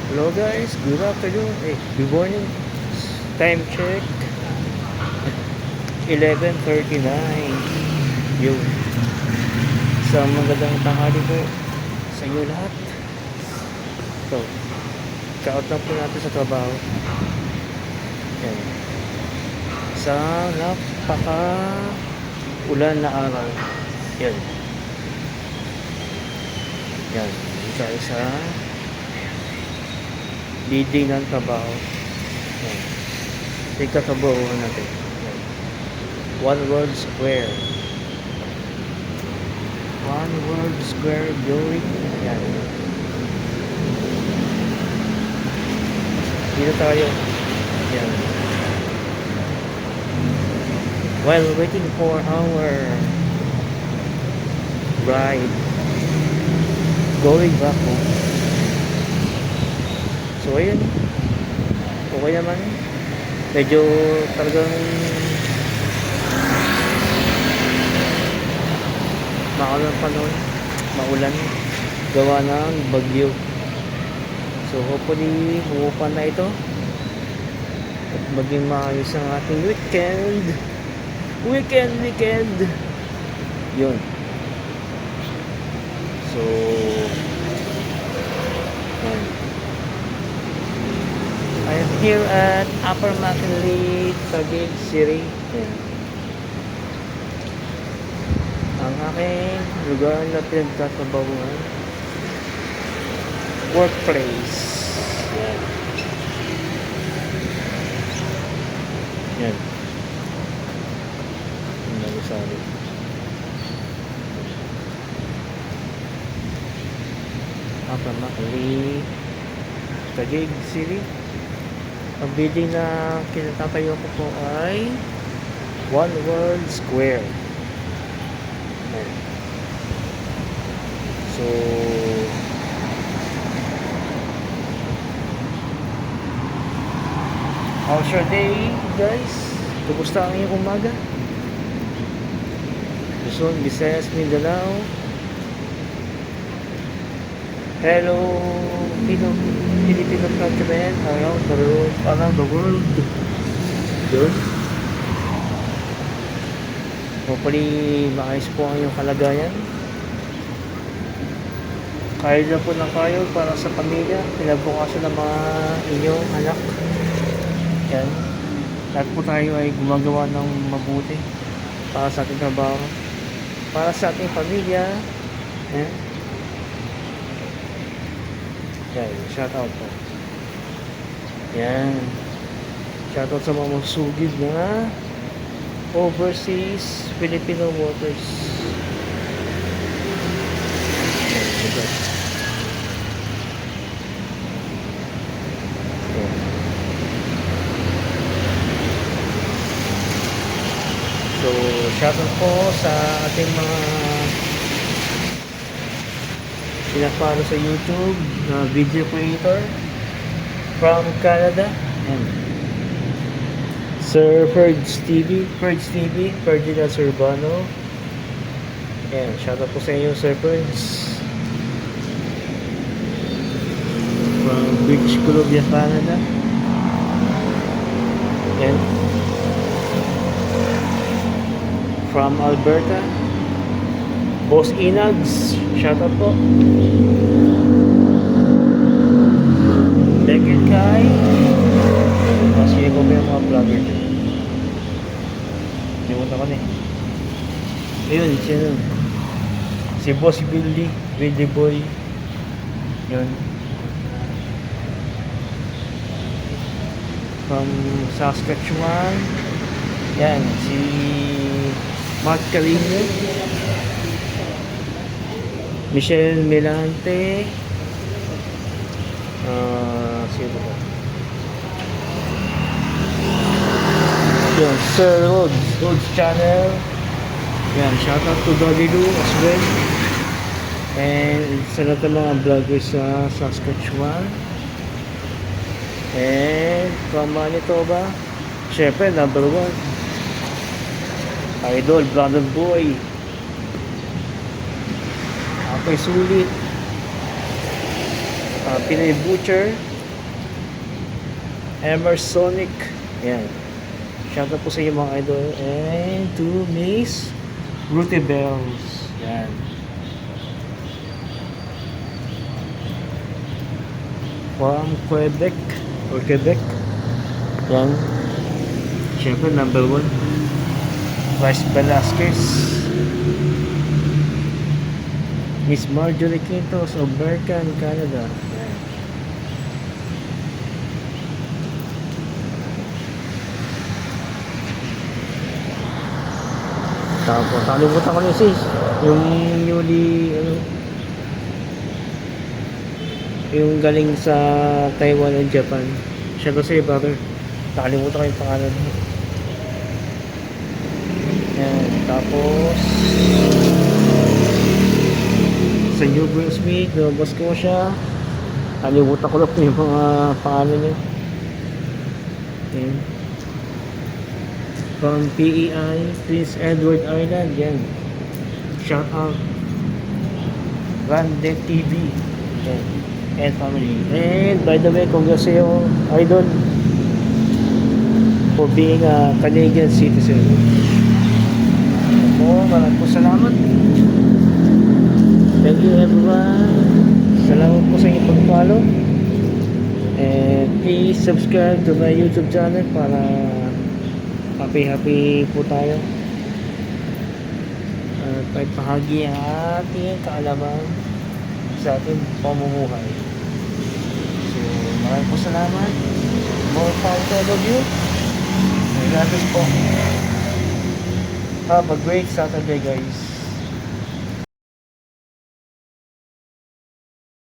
Hello guys, good afternoon. Good morning. Time check 11:39. Yun. Isang magandang tanghali po sa inyo lahat. So, shout out po natin sa trabaho. Yan. Sa napaka ulan na araw. Yan. Yan. Isa-isa leading ng trabaho. Yan. Ikatrabahuan natin. Yan. One World Square. One World Square going. Yan. Dito tayo. Yan. While waiting for our ride going back home. So ayun, okay naman. Medyo talagang maulan pa noon, maulan, gawa ng bagyo. So hopefully humupan na ito at maging maayos ang ating weekend yun. So yun. I am here at Upper McKinley, Taguig City. Yan. Ang aking lugar na pinagtatrabahuan, workplace. Yan. Yan. Ang nagsasabi. Upper McKinley, Taguig City. Ang building na kinatatayo ko po ay One World Square. So how's your day guys? Kumusta ang iyong umaga? Luzon, Visayas, Mindanao. Hello Filipino countrymen around the world. Yun. Hopefully maayos po ang iyong kalagayan. Kahit na po ng kayo para sa pamilya, pinabukasan ng mga inyong anak. Yan. Lahat po tayo ay gumagawa ng mabuti para sa ating trabaho, para sa ating pamilya. Yan. Yan. Shout out po. Yan. Shout out sa mga masugid na overseas Filipino workers. So, shoutout po sa ating mga pinapalo sa YouTube na video creator from Canada, and Sir Ferds TV, Ferdinand Urbano. Ayan, shoutout po sa inyo, Sir Ferds, from British Columbia, Canada. And from Alberta, Boss Inags, shoutout po. Beck and Kai, kasi ko yung mga vlogger dyan. Limutan ko na eh. Ayun, sino? Si Boss Billy Boy. Yun. From Saskatchewan. Yan, si Mark Calino, Michelle Melante, sino ba? Yan, Sir Rhodes channel. Yan, shoutout to Dolly Lou as well. And sa lahat ng mga vloggers sa Saskatchewan. And from Manitoba, syempre number 1, Idol Brandon Boy. Ako'y sulit. Pinay Butcher, Emersonic. Yan. Shoutout po sa inyo mga idol. And to Miss Ruty Bells. Yan. From Quebec or Quebec. Yan. Siyempre number 1 Vice Velasquez. Miss Marjorie Quintos of Berkan, Canada. Yan. Tapos nakalimutan ko na sis yung newly yung galing sa Taiwan and Japan. Siya kasi brother, nakalimutan ko yung pangalan niya. Yan. Tapos sa New Brunswick, Nova Scotia, nakalimutan ko na po yung mga pangalan niya. Yan. From PEI, Prince Edward Island. Yan. Shout out Rande TV. Yan. And family. And by the way, congrats sa iyo, idol, for being a Canadian citizen. Ako, maraming po salamat. Thank you everyone. Salamat po sa inyong pag-follow. And please subscribe to my YouTube channel para happy po tayo. At pahagi ang ating kaalaman sa ating pamumuhay. So, maraming po salamat. More power to all of you. And God bless po. Have a great Saturday, guys.